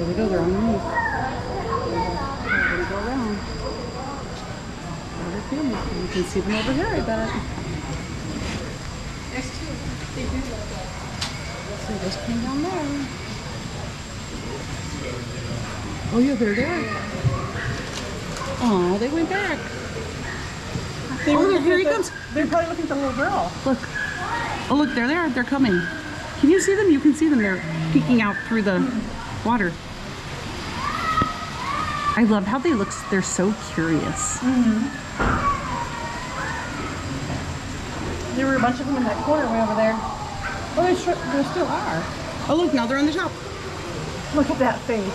There we go, they're on the move. We're gonna go around. You can see them over here, I bet. There's two. They do look like. So they just came down there. Oh yeah, they're there. Oh, they went back. Here he comes. They're probably looking at the little girl. Look. Oh look, they're there. They're coming. Can you see them? You can see them. They're peeking out through the water. I love how they look. They're so curious. There were a bunch of them in that corner way over there. Oh, there still are. Oh look, now they're on the top. Look at that face.